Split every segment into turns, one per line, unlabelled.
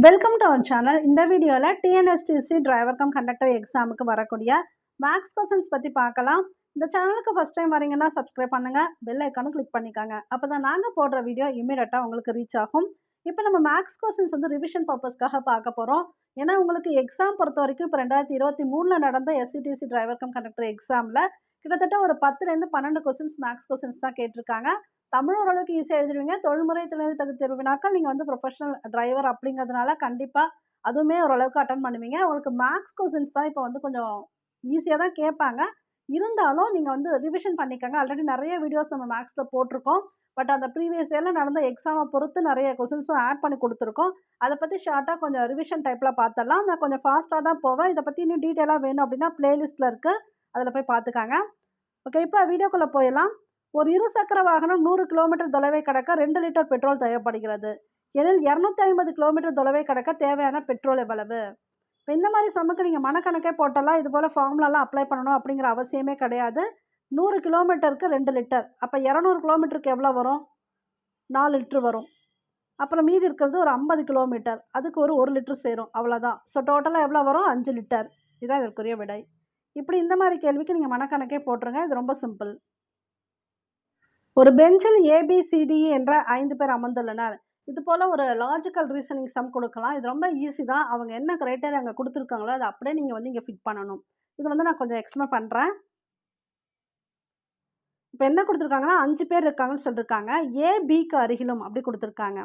Welcome to our channel. இந்த வீடியோவில் TNSTC driver cum conductor எக்ஸாமுக்கு வரக்கூடிய மேக்ஸ் கொஸ்டின்ஸ் பற்றி பார்க்கலாம். இந்த சேனலுக்கு ஃபஸ்ட் டைம் வரீங்கன்னா சப்ஸ்கிரைப் பண்ணுங்கள், பெல் ஐக்கானும் கிளிக் பண்ணிக்காங்க. அப்போ தான் நாங்கள் போடுற வீடியோ இமீடியட்டாக உங்களுக்கு ரீச் ஆகும். இப்போ நம்ம மேக்ஸ் கொஸ்டின்ஸ் வந்து ரிவிஷன் பர்பஸ்க்காக பார்க்க போகிறோம். ஏன்னா உங்களுக்கு எக்ஸாம் பொறுத்த வரைக்கும் இப்போ 2023 நடந்த எஸ்சிடிசி டிரைவர் கம் கண்டக்டர் எக்ஸாமில் கிட்டத்தட்ட ஒரு 10லேருந்து 12 கொஸ்டின்ஸ் மேக்ஸ் கொஸ்டின்ஸ் தான் கேட்டிருக்காங்க. தமிழ் ஓரளவுக்கு ஈஸியாக எழுதிடுவீங்க. தொழில்முறை திறன் தகுதி தேர்வு வினாக்கள் நீங்கள் வந்து ப்ரொஃபஷனல் டிரைவர் அப்படிங்கிறதுனால கண்டிப்பாக அதுவுமே ஓரளவுக்கு அட்டன் பண்ணுவீங்க. உங்களுக்கு மேக்ஸ் கொஸ்டின்ஸ் தான் இப்போ வந்து கொஞ்சம் ஈஸியாக தான் கேட்பாங்க. இருந்தாலும் நீங்கள் வந்து ரிவிஷன் பண்ணிக்கோங்க. ஆல்ரெடி நிறைய வீடியோஸ் நம்ம மேக்ஸில் போட்டிருக்கோம். பட் அந்த ப்ரீவியஸ் இயரில் நடந்த எக்ஸாமை பொறுத்து நிறைய கொஸ்டின்ஸும் ஆட் பண்ணி கொடுத்துருக்கோம். அதை பற்றி ஷார்ட்டாக கொஞ்சம் ரிவிஷன் டைப்பில் பார்த்துடலாம். நான் கொஞ்சம் ஃபாஸ்ட்டாக தான் போவேன். இதை பற்றி இன்னும் டீட்டெயிலாக வேணும் அப்படின்னா பிளேலிஸ்ட்டில் இருக்குது, அதில் போய் பார்த்துக்காங்க. ஓகே, இப்போ வீடியோக்குள்ளே போயிடலாம். ஒரு இருசக்கர வாகனம் 100 கிலோமீட்டர் தொலைவை கடக்க 2 லிட்டர் பெட்ரோல் தேவைப்படுகிறது எனில் 250 கிலோமீட்டர் தொலைவை கடக்க தேவையான பெட்ரோல் எவ்வளவு? இப்போ இந்த மாதிரி சமக்கு நீங்கள் மனக்கணக்கே போட்டலாம். இது போல் ஃபார்முலாலாம் அப்ளை பண்ணணும் அப்படிங்கிற அவசியமே கிடையாது. 100 கிலோமீட்டருக்கு 2 லிட்டர், அப்போ 200 கிலோமீட்டருக்கு எவ்வளோ வரும்? 4 லிட்ரு வரும். அப்புறம் மீதி இருக்கிறது ஒரு 50 கிலோமீட்டர், அதுக்கு ஒரு 1 லிட்டர் சேரும், அவ்வளோதான். ஸோ டோட்டலாக எவ்வளோ வரும்? 5 லிட்டர். இதுதான் இதற்குரிய விடை. இப்படி இந்த மாதிரி கேள்விக்கு நீங்கள் மனக்கணக்கே போட்டுருங்க. இது ரொம்ப சிம்பிள். ஒரு பெஞ்சில் ஏபிசிடிஇ என்ற 5 பேர் அமர்ந்துள்ளனர். இது போல் ஒரு லாஜிக்கல் ரீசனிங் சம் கொடுக்கலாம். இது ரொம்ப ஈஸி தான். அவங்க என்ன கிரைட்டீரியா அங்கே கொடுத்துருக்காங்களோ அதை அப்படியே நீங்கள் வந்து இங்கே ஃபிட் பண்ணணும். இது வந்து நான் கொஞ்சம் எக்ஸ்பிளைன் பண்ணுறேன். இப்போ என்ன கொடுத்துருக்காங்கன்னா 5 பேர் இருக்காங்கன்னு சொல்லியிருக்காங்க. ஏ பிக்கு அருகிலும் அப்படி கொடுத்துருக்காங்க.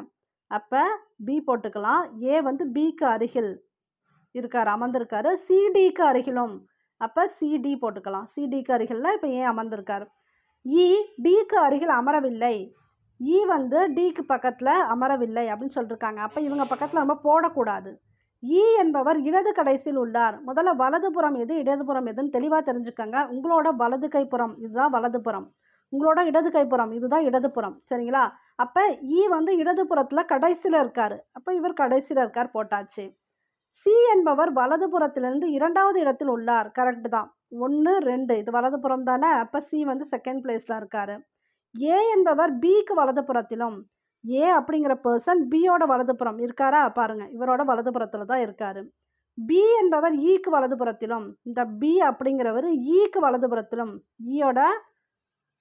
அப்போ பி போட்டுக்கலாம். ஏ வந்து பிக்கு அருகில் இருக்கார், அமர்ந்திருக்காரு. சிடிக்கு அருகிலும், அப்போ சிடி போட்டுக்கலாம். சிடிக்கு அருகில் இப்போ ஏ அமர்ந்திருக்காரு. இ டிக்கு அருகில் அமரவில்லை. இ வந்து டிக்கு பக்கத்தில் அமரவில்லை அப்படின்னு சொல்லியிருக்காங்க. அப்போ இவங்க பக்கத்தில் நம்ம போடக்கூடாது. இ என்பவர் இடது கடைசியில் உள்ளார். முதல்ல வலதுபுறம் எது இடதுபுறம் எதுன்னு தெளிவாக தெரிஞ்சுக்கோங்க. உங்களோட வலது கைப்புறம் இதுதான் வலதுபுறம், உங்களோட இடது கைப்புறம் இதுதான் இடதுபுறம், சரிங்களா? அப்போ இ வந்து இடதுபுறத்தில் கடைசியில் இருக்கார். அப்போ இவர் கடைசியில் இருக்கார், போட்டாச்சு. சி என்பவர் வலதுபுறத்திலிருந்து 2வது இடத்தில் உள்ளார். கரெக்டு தான். 1 2 இது வலதுபுறம் தானே. அப்போ சி வந்து செகண்ட் பிளேஸில் இருக்கார். ஏ என்பவர் பிக்கு வலதுபுறத்திலும், ஏ அப்படிங்கிற பர்சன் பியோட வலதுபுறம் இருக்காரா? பாருங்க, இவரோட வலதுபுறத்தில் தான் இருக்கார். பி என்பவர் ஈக்கு வலதுபுறத்திலும், இந்த பி அப்படிங்கிறவர் ஈக்கு வலதுபுறத்திலும், ஈயோட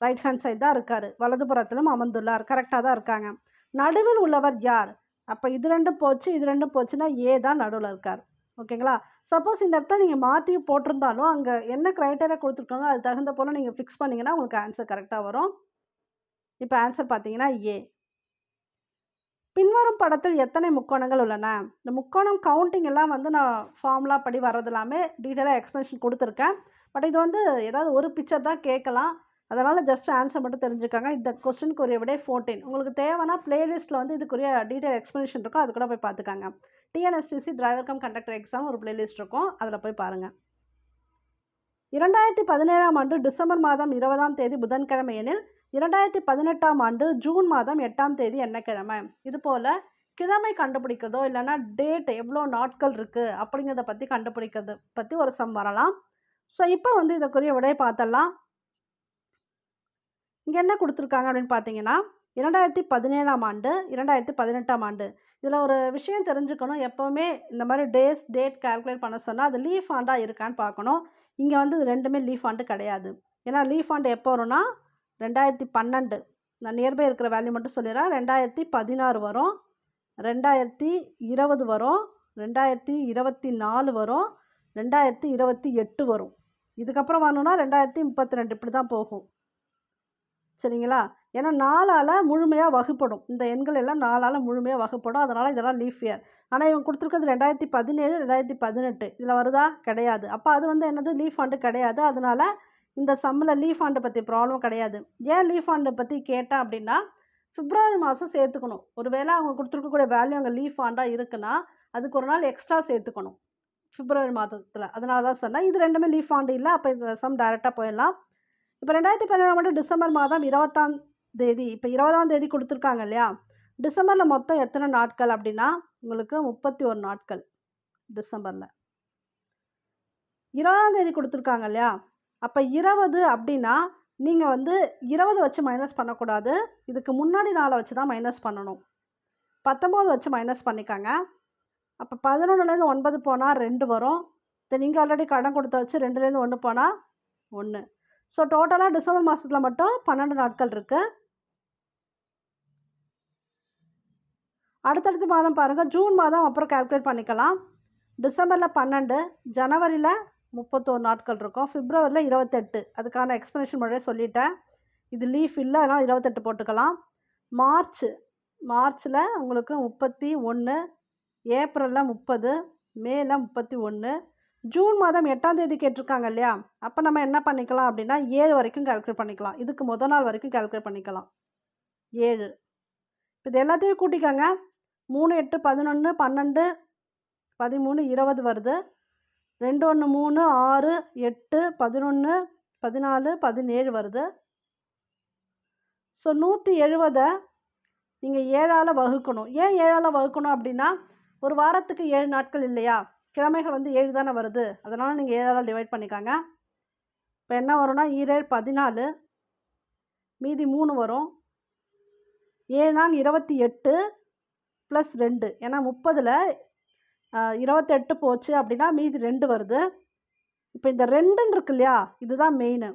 ரைட் ஹேண்ட் சைடு தான் இருக்கார், வலதுபுறத்திலும் அமர்ந்துள்ளார். கரெக்டாக தான் இருக்காங்க. நடுவில் உள்ளவர் யார்? அப்போ இது ரெண்டும் போச்சு, இது ரெண்டும் போச்சுன்னா ஏ தான் நடுவில் இருக்கார். ஓகேங்களா? சப்போஸ் இந்த இடத்துல நீங்கள் மாற்றி போட்டிருந்தாலும் அங்கே என்ன க்ரைட்டீரியா கொடுத்துருக்காங்க அது தகுந்த போல் நீங்கள் ஃபிக்ஸ் பண்ணிங்கன்னா உங்களுக்கு ஆன்சர் கரெக்டாக வரும். இப்போ ஆன்சர் பார்த்தீங்கன்னா ஏ. பின்வரும் படத்தில் எத்தனை முக்கோணங்கள் உள்ளன? இந்த முக்கோணம் கவுண்டிங் எல்லாம் வந்து நான் ஃபார்முலா படி வர்றது எல்லாமே டீட்டெயிலாக எக்ஸ்பிளனேஷன் கொடுத்துருக்கேன். பட் இது வந்து ஏதாவது ஒரு பிக்சர் தான் கேட்கலாம். அதனால் ஜஸ்ட் ஆன்சர் மட்டும் தெரிஞ்சுக்காங்க. இந்த கொஸ்டினுக்குரிய விடை 14. உங்களுக்கு தேவைன்னா பிளேலிஸ்ட்டில் வந்து இதுக்குரிய டீட்டெயில் எக்ஸ்பிளனேஷன் இருக்கும், அது கூட போய் பார்த்துக்காங்க. TNSTC driver cum conductor exam ஒரு பிளேலிஸ்ட் இருக்கும், அதில் போய் பாருங்கள். 2017ஆம் ஆண்டு டிசம்பர் மாதம் 20ஆம் தேதி புதன்கிழமை எனில் 2018ஆம் ஆண்டு ஜூன் மாதம் 8ஆம் தேதி என்ன கிழமை? இது போல் கிழமை கண்டுபிடிக்கிறதோ இல்லைன்னா டேட் எவ்வளோ நாட்கள் இருக்குது அப்படிங்கிறத பற்றி கண்டுபிடிக்கிறது பற்றி ஒரு சம் வரலாம். ஸோ இப்போ வந்து இதற்குரிய விடை பார்த்தலாம். இங்கே என்ன கொடுத்துருக்காங்க அப்படின்னு பார்த்தீங்கன்னா 2017ஆம் ஆண்டு 2018ஆம் ஆண்டு. இதில் ஒரு விஷயம் தெரிஞ்சுக்கணும். எப்போவுமே இந்த மாதிரி டேட் கால்குலேட் பண்ண சொன்னால் அது லீஃப் ஆண்டாக இருக்கான்னு பார்க்கணும். இங்கே வந்து இது ரெண்டுமே லீஃப் ஆண்டு கிடையாது. ஏன்னா லீஃப் ஆண்டு எப்போ வரும்னா 2012. நான் நியர்பை இருக்கிற வேல்யூ மட்டும் சொல்லிடுறேன். 2016 வரும், 2020 வரும், 2024 வரும், 2028 வரும். இதுக்கப்புறம் வரணும்னா 2032 இப்படி தான் போகும், சரிங்களா? ஏன்னா 4ஆல் முழுமையாக வகுப்படும். இந்த எண்கள் எல்லாம் 4ஆல் முழுமையாக வகுப்படும். அதனால் இதெல்லாம் லீஃப் இயர். ஆனால் இவங்க கொடுத்துருக்கிறது 2017 2018 இதில் வருதா? கிடையாது. அப்போ அது வந்து என்னது? லீஃப் ஆண்டு கிடையாது. அதனால் இந்த சம்மில் லீஃப் ஆண்டு பற்றி ப்ராப்ளம் கிடையாது. ஏன் லீஃப் ஆண்டு பற்றி கேட்டேன் அப்படின்னா பிப்ரவரி மாதம் சேர்த்துக்கணும். ஒருவேளை அவங்க கொடுத்துருக்கக்கூடிய வேல்யூ அங்கே லீஃப் ஆண்டாக இருக்குன்னா அதுக்கு ஒரு நாள் எக்ஸ்ட்ரா சேர்த்துக்கணும் பிப்ரவரி மாதத்தில். அதனால தான் சொன்னேன். இது ரெண்டுமே லீஃப் ஆண்டு இல்லை. அப்போ இந்த சம் டைரெக்டாக போயிடலாம். இப்போ 2017ஆம் ஆண்டு டிசம்பர் மாதம் 20ஆம் தேதி, இப்போ 20ஆம் தேதி கொடுத்துருக்காங்க இல்லையா? டிசம்பரில் மொத்தம் எத்தனை நாட்கள் அப்படின்னா உங்களுக்கு 31 நாட்கள். டிசம்பரில் 20ஆம் தேதி கொடுத்துருக்காங்க இல்லையா? அப்போ 20 அப்படின்னா நீங்கள் வந்து 20 வச்சு மைனஸ் பண்ணக்கூடாது. இதுக்கு முன்னாடி நாளை வச்சு தான் மைனஸ் பண்ணணும். 19 வச்சு மைனஸ் பண்ணிக்காங்க. அப்போ 11லேருந்து 9 போனால் 2 வரும். தென் இங்கே ஆல்ரெடி கடன் கொடுத்தாச்சு. 2லேருந்து 1 போனால் 1. ஸோ டோட்டலாக டிசம்பர் மாதத்தில் மட்டும் 12 நாட்கள் இருக்குது. அடுத்தடுத்த மாதம் பாருங்கள். ஜூன் மாதம் அப்புறம் கால்குலேட் பண்ணிக்கலாம். டிசம்பரில் 12, ஜனவரியில் 31 நாட்கள் இருக்கும், பிப்ரவரியில் 28. அதுக்கான எக்ஸ்ப்ளனேஷன் முன்னாடியே சொல்லிட்டேன். இது லீஃப் இல்லை, அதனால் 28 போட்டுக்கலாம். மார்ச்சில் உங்களுக்கு 31, ஏப்ரலில் 30, மேல 31. ஜூன் மாதம் 8ஆம் தேதி கேட்டிருக்காங்க இல்லையா? அப்போ நம்ம என்ன பண்ணிக்கலாம் அப்படின்னா 7 வரைக்கும் கால்குலேட் பண்ணிக்கலாம். இதுக்கு முதல் நாள் வரைக்கும் கால்குலேட் பண்ணிக்கலாம். 7. இது எல்லாத்தையும் கூட்டிக்கோங்க. 3, 8, 11, 12, 13, 20 வருது. 2, 1, 3, 6, 8, 11, 14, 17 வருது. ஸோ 170 நீங்கள் 7ஆல் வகுக்கணும். ஏன் 7ஆல் வகுக்கணும் அப்படின்னா, ஒரு வாரத்துக்கு 7 நாட்கள் இல்லையா? கிழமைகள் வந்து 7 தானே வருது. அதனால் நீங்கள் 7ஆல் டிவைட் பண்ணிக்காங்க. இப்போ என்ன வரும்னா 7 14, மீதி 3 வரும். 7 28 ப்ளஸ் 2. ஏன்னா 30ல் 28 போச்சு அப்படின்னா மீதி 2 வருது. இப்போ இந்த 2ன்னு இருக்கு இல்லையா? இதுதான் மெயின்.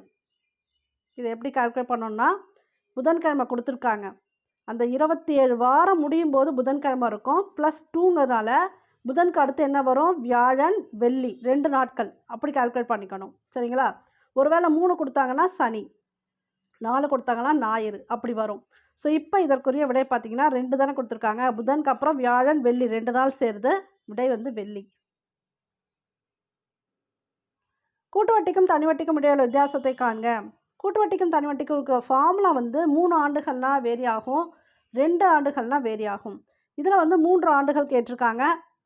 இதை எப்படி கால்குலேட் பண்ணோம்னா, புதன்கிழமை கொடுத்துருக்காங்க. அந்த 27 வாரம் முடியும் போது புதன்கிழமை இருக்கும். ப்ளஸ் 2ங்கிறதுனால புதனுக்கு அடுத்து என்ன வரும்? வியாழன், வெள்ளி 2 நாட்கள். அப்படி கால்குலேட் பண்ணிக்கணும். சரிங்களா? ஒருவேளை 3 கொடுத்தாங்கன்னா சனி, 4 கொடுத்தாங்கன்னா ஞாயிறு, அப்படி வரும். ஸோ இப்போ இதற்குரிய விடை பார்த்தீங்கன்னா 2 தானே கொடுத்துருக்காங்க. புதனுக்கு அப்புறம் வியாழன், வெள்ளி 2 நாள் சேருது. விடை வந்து வெள்ளி. கூட்டு வட்டிக்கும் தனி வட்டிக்கும் இடையே உள்ள வித்தியாசத்தை காண்க. கூட்டு வட்டிக்கும் தனி வட்டிக்கும் இருக்க ஃபார்முலா வந்து 3 ஆண்டுகள்னால் வேரி ஆகும், 2 ஆண்டுகள்னால் வேரி ஆகும். இதில் வந்து 3 ஆண்டுகள் கேட்டிருக்காங்க.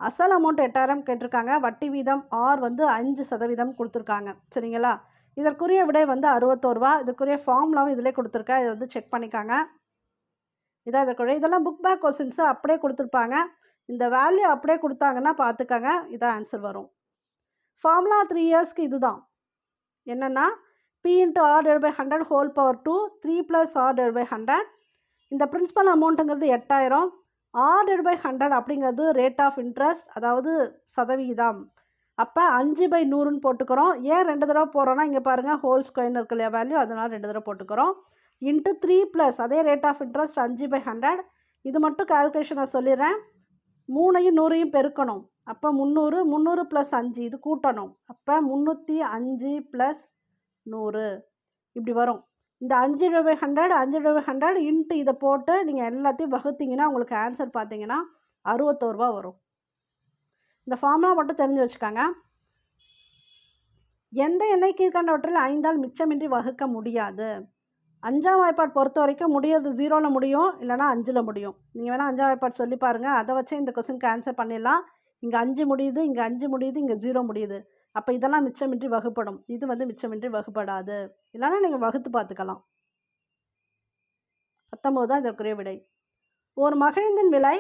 அசல் அமௌண்ட் 8000 கேட்டிருக்காங்க. வட்டி வீதம் ஆர் வந்து 5% கொடுத்துருக்காங்க. சரிங்களா? இதற்குரிய விடை வந்து 61 ரூபா. இதற்குரிய ஃபார்முலாவும் இதிலே கொடுத்துருக்கேன். இதை வந்து செக் பண்ணிக்காங்க. இதான் இதற்குரிய. இதெல்லாம் புக் பேக் கொஸ்டின்ஸு அப்படியே கொடுத்துருப்பாங்க. இந்த வேல்யூ அப்படியே கொடுத்தாங்கன்னா பார்த்துக்கங்க. இதான் ஆன்சர் வரும். ஃபார்முலா 3 இயர்ஸ்க்கு இதுதான். என்னென்னா P × R/100 whole power 2 3 + R/100. இந்த பிரின்சிபல் அமௌண்ட்டுங்கிறது 8000. R/100 அப்படிங்கிறது ரேட் ஆஃப் இன்ட்ரெஸ்ட், அதாவது சதவிகிதம். அப்போ 5/100ன்னு போட்டுக்கிறோம். ஏன் 2 தடவை போடுறோன்னா, இங்கே பாருங்கள் ஹோல் ஸ்கொயர்னு இருக்கு இல்லையா வேல்யூ, அதனால் 2 தடவை போட்டுக்கிறோம். இன்ட்டு 3 அதே ரேட் ஆஃப் இன்ட்ரெஸ்ட் 5/100. இது மட்டும் கால்குலேஷனை சொல்லிடுறேன். 3ஐயும் 100ஐயும் பெருக்கணும். அப்போ 300, 300 + 5 இது கூட்டணும். அப்போ 305 + 100 இப்படி வரும். இந்த 5/100 5/100 இன்ட்டு இதை போட்டு நீங்கள் எல்லாத்தையும் வகுத்தீங்கன்னா உங்களுக்கு ஆன்சர் பார்த்தீங்கன்னா 61 ரூபா வரும். இந்த ஃபார்முலா மட்டும் தெரிஞ்சு வச்சுக்காங்க. எந்த எண்ணெய் கீழ்கண்டவற்றில் 5ஆல் மிச்சமின்றி வகுக்க முடியாது? 5ஆம் வாய்ப்பாடு பொறுத்த வரைக்கும் முடியறது 0ல் முடியும், இல்லைனா 5ல் முடியும். நீங்கள் வேணால் 5ஆம் வாய்ப்பாடு சொல்லி பாருங்கள். அதை வச்சு இந்த கொஸ்டினுக்கு ஆன்சர் பண்ணிடலாம். இங்கே 5 முடியுது, இங்கே 5 முடியுது, இங்கே 0 முடியுது. அப்போ இதெல்லாம் மிச்சமின்றி வகுப்படும். இது வந்து மிச்சமின்றி வகுப்படாது. இல்லைனா நீங்கள் வகுத்து பார்த்துக்கலாம். 19 தான் இதற்குரிய விடை. ஒரு மகிழுந்தின் விலை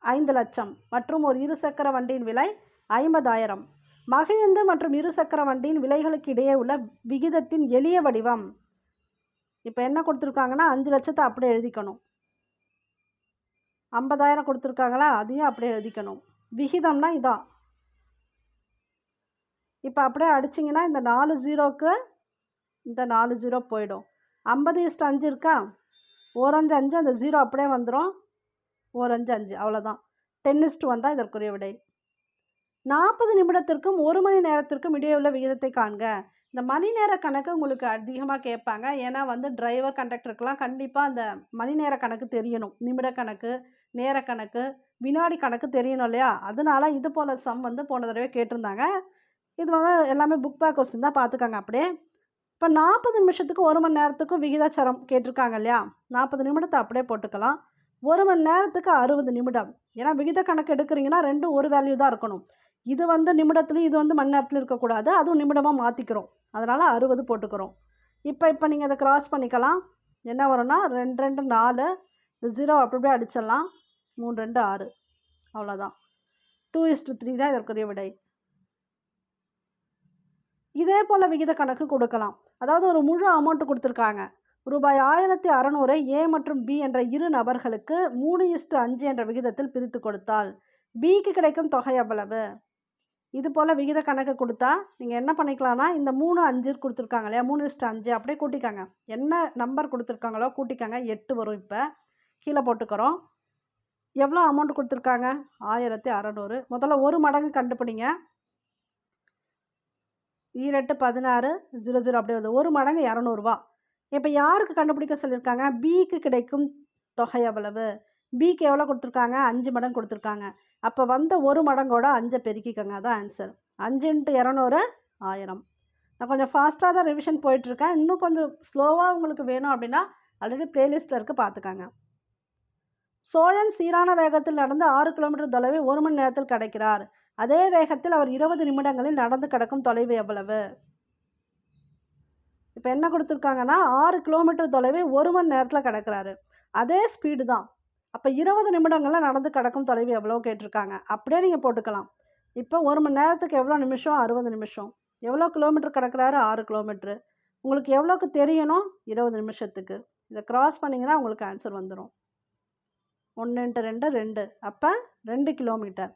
5 லட்சம் மற்றும் ஒரு இருசக்கர வண்டியின் விலை 50,000. மகிழுந்து மற்றும் இருசக்கர வண்டியின் விலைகளுக்கு இடையே உள்ள விகிதத்தின் எளிய வடிவம். இப்போ என்ன கொடுத்துருக்காங்கன்னா 5 லட்சத்தை அப்படியே எழுதிக்கணும். 50,000 கொடுத்துருக்காங்களா, அதையும் அப்படியே எழுதிக்கணும். விகிதம்னா இதான். இப்போ அப்படியே அடிச்சிங்கன்னா இந்த 4 0க்கு இந்த 4 0 போயிடும். 50:5 இருக்கா, 1 5 5, அந்த 0 அப்படியே வந்துடும். 1 5 5, அவ்வளோதான். 10:1 தான் இதற்குரிய விடை. 40 நிமிடத்திற்கும் 1 மணி நேரத்திற்கும் இடையே உள்ள விகிதத்தை காண்க. இந்த மணி நேர கணக்கு உங்களுக்கு அதிகமாக கேட்பாங்க. ஏன்னா வந்து டிரைவர் கண்டக்டருக்கெல்லாம் கண்டிப்பாக அந்த மணி நேர கணக்கு தெரியணும். நிமிட கணக்கு, நேர கணக்கு, வினாடி கணக்கு தெரியணும் இல்லையா? அதனால இது போல் சம் வந்து போன தடவை கேட்டிருந்தாங்க. இது வந்து எல்லாமே புக் பேக் கொஸ்டின் தான், பார்த்துக்காங்க அப்படியே. இப்போ 40 நிமிஷத்துக்கு 1 மணி நேரத்துக்கும் விகிதாச்சாரம் கேட்டிருக்காங்க இல்லையா? 40 நிமிடத்தை அப்படியே போட்டுக்கலாம். 1 மணி நேரத்துக்கு 60 நிமிடம். ஏன்னா விகித கணக்கு எடுக்கிறீங்கன்னா ரெண்டும் ஒரு வேல்யூ தான் இருக்கணும். இது வந்து நிமிடத்துலையும் இது வந்து மணி நேரத்தில் இருக்கக்கூடாது. அதுவும் நிமிடமாக மாற்றிக்கிறோம். அதனால் 60 போட்டுக்கிறோம். இப்போ நீங்கள் அதை கிராஸ் பண்ணிக்கலாம். என்ன வரும்னா 2 2 4, இந்த 0 அப்படியே அடிச்சிடலாம். 3 2 6, அவ்வளோதான். 2:3 தான் இதற்குரிய விடை. இதே போல் விகித கணக்கு கொடுக்கலாம். அதாவது ஒரு முழு அமௌண்ட்டு கொடுத்துருக்காங்க. ரூபாய் 1600 ஏ மற்றும் பி என்ற இரு நபர்களுக்கு 3:5 என்ற விகிதத்தில் பிரித்து கொடுத்தால் பிக்கு கிடைக்கும் தொகை எவ்வளவு? இது போல் விகித கணக்கு கொடுத்தா நீங்கள் என்ன பண்ணிக்கலாம்னா, இந்த 3 5 கொடுத்துருக்காங்க இல்லையா, 3:5 அப்படியே கூட்டிக்காங்க. என்ன நம்பர் கொடுத்துருக்காங்களோ கூட்டிக்காங்க. 8 வரும். இப்போ கீழே போட்டுக்கிறோம். எவ்வளோ அமௌண்ட் கொடுத்துருக்காங்க? 1600. முதல்ல ஒரு மடங்கு கண்டுபிடிங்க. 8 16 00 அப்படி வருது. ஒரு மடங்கு 200 ரூபா. இப்போ யாருக்கு கண்டுபிடிக்க சொல்லியிருக்காங்க? பிக்கு கிடைக்கும் தொகை எவ்வளவு? பிக்கு எவ்வளோ கொடுத்துருக்காங்க? 5 மடங்கு கொடுத்துருக்காங்க. அப்போ வந்த ஒரு மடங்கோட 5 பெருக்கிக்கோங்க. அதான் ஆன்சர். 5 × 200 1000. நான் கொஞ்சம் ஃபாஸ்ட்டாக தான் ரிவிஷன் போயிட்டுருக்கேன். இன்னும் கொஞ்சம் ஸ்லோவாக உங்களுக்கு வேணும் அப்படின்னா ஆல்ரெடி ப்ளேலிஸ்ட்டில் இருக்குது, பார்த்துக்காங்க. சோழன் சீரான வேகத்தில் நடந்து 6 கிலோமீட்டர் தொலைவை 1 மணி நேரத்தில் கடக்கிறார். அதே வேகத்தில் அவர் 20 நிமிடங்களில் நடந்து கடக்கும் தொலைவு எவ்வளவு? இப்போ என்ன கொடுத்துருக்காங்கன்னா 6 கிலோமீட்டர் தொலைவை 1 மணி நேரத்தில் கடக்கிறாரு. அதே ஸ்பீடு தான். அப்போ 20 நிமிடங்களில் நடந்து கடக்கும் தொலைவு எவ்வளோ கேட்டிருக்காங்க. அப்படியே நீங்கள் போட்டுக்கலாம். இப்போ 1 மணி நேரத்துக்கு எவ்வளோ நிமிஷம்? 60 நிமிஷம். எவ்வளோ கிலோமீட்டர் கடக்கிறாரு? 6 கிலோமீட்ரு. உங்களுக்கு எவ்வளோக்கு தெரியணும்? 20 நிமிஷத்துக்கு. இதை கிராஸ் பண்ணிங்கன்னா உங்களுக்கு ஆன்சர் வந்துடும். 1 × 2 2. அப்போ 2 kilometre.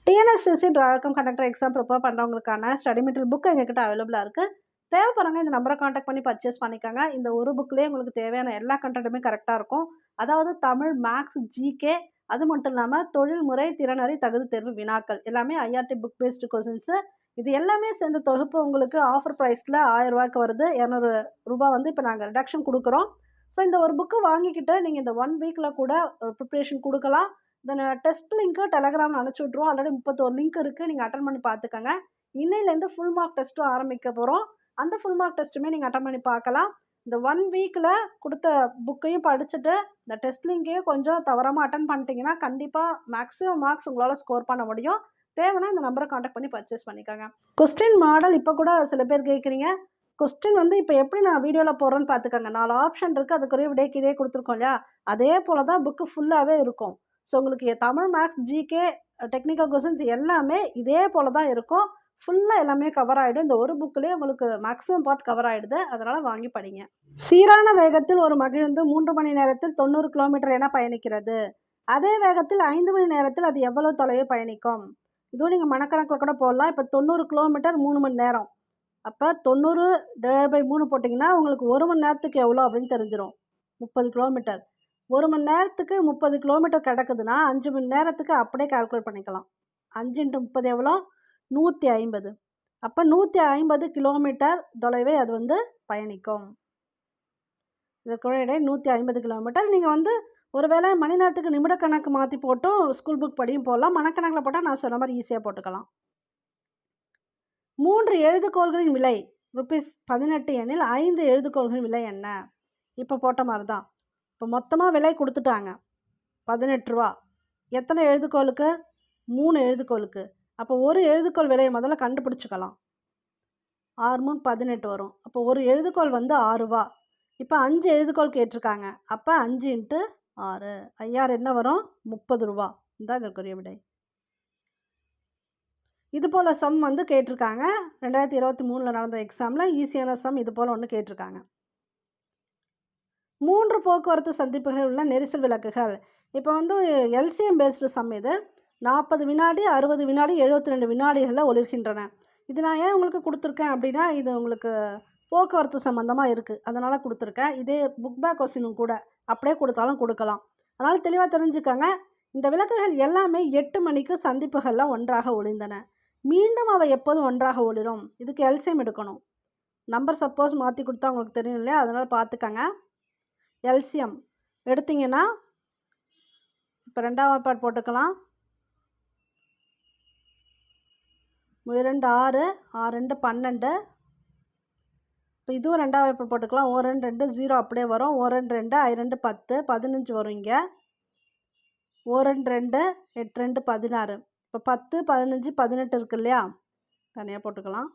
TNSTC driver cum conductor exam prepare பண்ணுறவங்களுக்கான ஸ்டடி மெட்டீரியல் புக் எங்ககிட்ட அவைலபிளாக இருக்குது. தேவைப்படுறவங்க இந்த நம்பரை காண்டாக்ட் பண்ணி பர்ச்சேஸ் பண்ணிக்கோங்க. இந்த ஒரு புக்லேயே உங்களுக்கு தேவையான எல்லா கண்டென்ட்டுமே கரெக்டாக இருக்கும். அதாவது தமிழ், மேக்ஸ், ஜிகே, அது மட்டும் இல்லாமல் தொழில்முறை, திறனறி, தகுதி தேர்வு வினாக்கள் எல்லாமே ஐஆர்டி புக் பேஸ்டு கொஸ்டின்ஸு. இது எல்லாமே சேர்ந்த தொகுப்பு உங்களுக்கு ஆஃபர் ப்ரைஸில் 1000 ரூபாய்க்கு வருது. 200 ரூபா வந்து இப்போ நாங்கள் ரிடக்ஷன் கொடுக்குறோம். ஸோ இந்த ஒரு புக்கு வாங்கிக்கிட்டு நீங்கள் இந்த 1 வீக்கில் கூட ப்ரிப்ரேஷன் கொடுக்கலாம். இந்த டெஸ்ட் லிங்க்கு டெலகிராமில் அனுப்பிச்சி விட்ருவோம். ஆல்ரெடி 31 லிங்க் இருக்குது, நீங்கள் அட்டன் பண்ணி பார்த்துக்கோங்க. இன்னையிலேருந்து ஃபுல் மார்க் டெஸ்ட்டும் ஆரம்பிக்க போகிறோம். அந்த ஃபுல் மார்க் டெஸ்ட்டுமே நீங்கள் அட்டன் பண்ணி பார்க்கலாம். இந்த 1 வீக்கில் கொடுத்த புக்கையும் படிச்சுட்டு இந்த டெஸ்ட் லிங்கையும் கொஞ்சம் தவறாமல் அட்டன் பண்ணிட்டீங்கன்னா கண்டிப்பாக மேக்ஸிமம் மார்க்ஸ் உங்களால் ஸ்கோர் பண்ண முடியும். தேவைன்னா இந்த நம்பரை காண்டாக்ட் பண்ணி பர்ச்சேஸ் பண்ணிக்கோங்க. கொஸ்டின் மாடல் இப்போ கூட சில பேர் கேட்குறீங்க. கொஸ்டின் வந்து இப்போ எப்படி நான் வீடியோவில் போடுறேன்னு பார்த்துக்கோங்க. 4 ஆப்ஷன் இருக்குது, அதுக்குரிய விடை கீழே கொடுத்துருக்கோம் இல்லையா, அதே போல் தான் புக்கு ஃபுல்லாகவே இருக்கும். ஸோ உங்களுக்கு Tamil, maths, GK, technical questions எல்லாமே இதே போல் தான் இருக்கும். ஃபுல்லாக எல்லாமே கவர் ஆகிடும். இந்த ஒரு புக்கிலே உங்களுக்கு மேக்ஸிமம் பார்ட் கவர் ஆகிடுது. அதனால் வாங்கி படிங்க. சீரான வேகத்தில் ஒரு மகிழுந்து 3 மணி நேரத்தில் 90 கிலோமீட்டர் என பயணிக்கிறது. அதே வேகத்தில் 5 மணி நேரத்தில் அது எவ்வளோ தொலைவு பயணிக்கும்? இதுவும் நீங்கள் மனக்கணக்கில் கூட போடலாம். இப்போ 90 கிலோமீட்டர் 3 மணி நேரம். அப்போ 90/3 போட்டிங்கன்னா உங்களுக்கு 1 மணி நேரத்துக்கு எவ்வளோ அப்படின்னு தெரிஞ்சிடும். 30 கிலோமீட்டர். 1 மணி நேரத்துக்கு 30 கிலோமீட்டர் கிடக்குதுன்னா 5 மணி நேரத்துக்கு அப்படியே கால்குலேட் பண்ணிக்கலாம். 5 × 30 எவ்வளோ? 150. அப்போ 150 கிலோமீட்டர் தொலைவை அது வந்து பயணிக்கும். இதற்குள்ள இடை 150 கிலோமீட்டர். நீங்கள் வந்து ஒருவேளை மணி நேரத்துக்கு நிமிட கணக்கு மாற்றி போட்டும் ஸ்கூல் புக் படியும் போடலாம். மனக்கணக்கில் போட்டால் நான் சொன்ன மாதிரி ஈஸியாக போட்டுக்கலாம். 3 எழுதுகோள்களின் விலை ₹18 எனில் 5 எழுதுகோள்களின் விலை என்ன? இப்போ போட்ட மாதிரி தான். இப்போ மொத்தமாக விலை கொடுத்துட்டாங்க 18 ரூபா. எத்தனை எழுதுகோளுக்கு? 3 எழுதுகோளுக்கு. அப்போ ஒரு எழுதுகோள் விலையை முதல்ல கண்டுபிடிச்சிக்கலாம். 6 3 18 வரும். அப்போ ஒரு எழுதுகோள் வந்து 6 ரூபா. இப்போ 5 எழுதுகோள் கேட்டிருக்காங்க. அப்போ 5 × 6 ஐயாறு என்ன வரும்? 30 ரூபா. இதுதான் இதற்குரிய விடை. இது போல் சம் வந்து கேட்டிருக்காங்க 2023 நடந்த எக்ஸாமில். ஈஸியான சம் இது போல் ஒன்று கேட்டிருக்காங்க. 3 போக்குவரத்து சந்திப்புகளில் உள்ள நெரிசல் விளக்குகள். இப்போ வந்து எல்சிஎம் பேஸ்டு சம் இது. 40 வினாடி, 60 வினாடி, 72 வினாடிகளில் ஒளிர்கின்றன. இது நான் ஏன் உங்களுக்கு கொடுத்துருக்கேன் அப்படின்னா, இது உங்களுக்கு போக்குவரத்து சம்மந்தமாக இருக்குது, அதனால் கொடுத்துருக்கேன். இதே புக் பேக் கொஸ்டினும் கூட அப்படியே கொடுத்தாலும் கொடுக்கலாம். அதனால் தெளிவாக தெரிஞ்சுக்கோங்க. இந்த விளக்குகள் எல்லாமே 8 மணிக்கு சந்திப்புகளில் ஒன்றாக ஒளிர்ந்தன. மீண்டும் அவை எப்போதும் ஒன்றாக ஒளிரும். இதுக்கு எல்சிஎம் எடுக்கணும். நம்பர் சப்போஸ் மாற்றி கொடுத்தா உங்களுக்கு தெரியும் இல்லையா, அதனால் பார்த்துக்கங்க. எல்சிஎம் எடுத்திங்கன்னா இப்போ 2ஆம் வாய்ப்பாடு போட்டுக்கலாம். 2 6 6 2 12. இப்போ இதுவும் 2ஆம் வாய்ப்பாடு போட்டுக்கலாம். 1 2 2 0 அப்படியே வரும். 1 2 2 I 2 10 15 வரும். இங்கே 1 2 2 8 2 16. இப்போ 10 15 18 இருக்கு இல்லையா, தனியாக போட்டுக்கலாம்.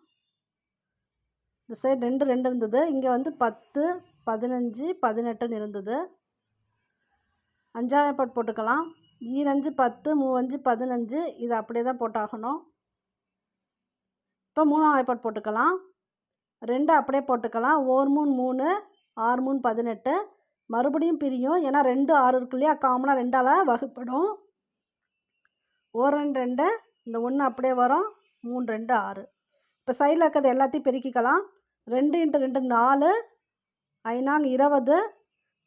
இந்த சைடு 2 2 இருந்தது, இங்கே வந்து 10 15 18 இருந்தது. 5ஆம் வாய்ப்பாடு போட்டுக்கலாம். 2 5 10 3 5 15. இது அப்படியே தான் போட்டாகணும். இப்போ 3ஆம் வாய்ப்பாடு போட்டுக்கலாம். 2 அப்படியே போட்டுக்கலாம். 1 3 3 6 3 18. மறுபடியும் பிரியும், ஏன்னா 2 6 இருக்கு இல்லையா, காமனாக 2ஆல் வகுப்படும். 1 2 2 இந்த 1 அப்படியே வரும். 3 2 6. இப்போ சைடில் இருக்கிறது எல்லாத்தையும் பெருக்கிக்கலாம். 2 × 2 4, 5 20,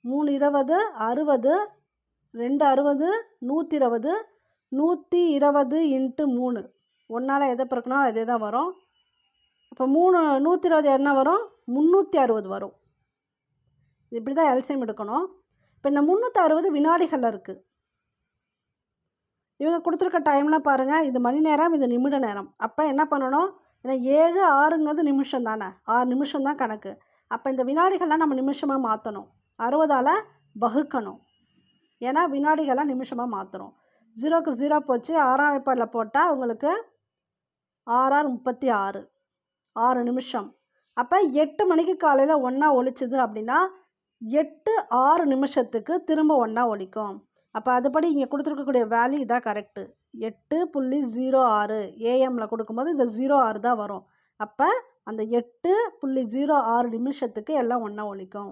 3 20 60, 2 60, 120, 120 × 3. 1ஆல் எதை பிறக்கணும் அதே தான் வரும். இப்போ 120 என்ன வரும்? 360 வரும். இப்படி தான் எல்சிஎம் எடுக்கணும். இப்போ இந்த 360 வினாடிகளில் இருக்குது. இவங்க கொடுத்துருக்க டைம்லாம் பாருங்கள், இது மணி நேரம், இது நிமிட நேரம். அப்போ என்ன பண்ணணும்? ஏன்னா 7 6ங்கிறது நிமிஷம் தானே, 6 நிமிஷம் தான் கணக்கு. அப்போ இந்த வினாடிகள்லாம் நம்ம நிமிஷமாக மாற்றணும். 60ஆல் வகுக்கணும். ஏன்னா வினாடிகள்லாம் நிமிஷமாக மாற்றுறோம். 0க்கு 0 போச்சு. 6ஆம் வாய்ப்பாடில் போட்டால் உங்களுக்கு 6 6 36, 6 நிமிஷம். அப்போ 8 மணிக்கு காலையில் ஒன்றா ஒலிச்சுது அப்படின்னா 8 6 நிமிஷத்துக்கு திரும்ப ஒன்றா ஒலிக்கும். அப்போ அதுபடி இங்கே கொடுத்துருக்கக்கூடிய வேல்யூ இதான் கரெக்டு. 8.06 ஏஎம்மில் கொடுக்கும்போது இந்த 06 தான் வரும். அப்போ அந்த 8.06 நிமிஷத்துக்கு எல்லாம் ஒன்றா ஒலிக்கும்.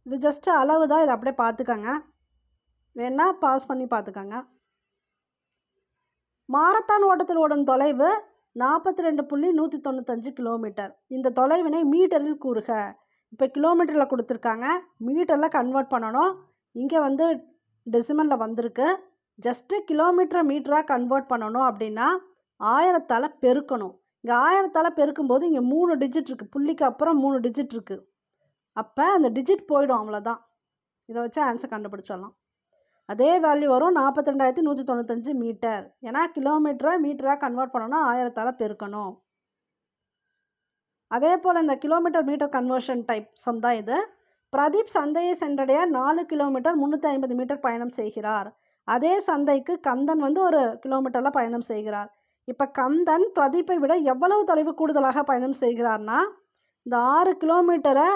இது ஜஸ்ட்டு அளவு தான், இதை அப்படியே பார்த்துக்கங்க. வேணால் பாஸ் பண்ணி பார்த்துக்கங்க. மாரத்தான் ஓட்டத்தில் ஓடும் தொலைவு 42.195 கிலோமீட்டர். இந்த தொலைவினை மீட்டரில் கூறுக. இப்போ கிலோமீட்டரில் கொடுத்துருக்காங்க, மீட்டரில் கன்வெர்ட் பண்ணணும். இங்கே வந்து டெசிமலில் வந்திருக்கு. ஜஸ்ட்டு கிலோமீட்டரை மீட்டராக கன்வெர்ட் பண்ணணும் அப்படின்னா 1000ஆல் பெருக்கணும். இங்கே 1000ஆல் பெருக்கும்போது இங்கே 3 டிஜிட் இருக்குது. புள்ளிக்கு அப்புறம் 3 டிஜிட் இருக்குது. அப்போ அந்த டிஜிட் போயிடும், அவ்வளோதான். இதை வச்சு ஆன்சர் கண்டுபிடிச்சிடலாம். அதே வேல்யூ வரும் 42.195 மீட்டர். ஏன்னா கிலோமீட்டரை மீட்டராக கன்வெர்ட் பண்ணணும், 1000ஆல் பெருக்கணும். அதே போல் இந்த kilometre metre conversion type sum தான் இது. பிரதீப் சந்தையை சென்றடைய 4 கிலோமீட்டர் 350 மீட்டர் பயணம் செய்கிறார். அதே சந்தைக்கு கந்தன் வந்து 1 கிலோமீட்டரில் பயணம் செய்கிறார். இப்போ கந்தன் பிரதீப்பை விட எவ்வளவு தொலைவு கூடுதலாக பயணம் செய்கிறார்னா, இந்த 6 கிலோமீட்டரை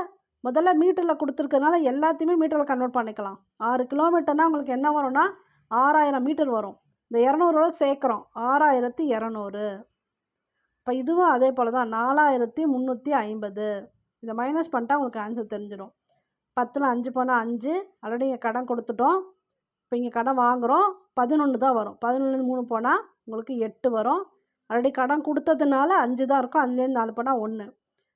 முதல்ல மீட்டரில் கொடுத்துருக்கறதுனால எல்லாத்தையுமே மீட்டரில் கன்வெர்ட் பண்ணிக்கலாம். 6 கிலோமீட்டர்னால் உங்களுக்கு என்ன வரும்னா 6000 மீட்டர் வரும். இந்த 200 சேர்க்குறோம், 6200. இப்போ இதுவும் அதே போல் தான் 4350. இதை மைனஸ் பண்ணிட்டா உங்களுக்கு ஆன்சர் தெரிஞ்சிடும். 10ல் 5 போனால் 5. ஆல்ரெடி இங்கே கடன் கொடுத்துட்டோம். இப்போ இங்கே கடன் வாங்குகிறோம், 11 தான் வரும். 11லேருந்து 3 போனால் உங்களுக்கு 8 வரும். ஆல்ரெடி கடன் கொடுத்ததுனால 5 தான் இருக்கும். 5லேருந்து 4 போனால் 1.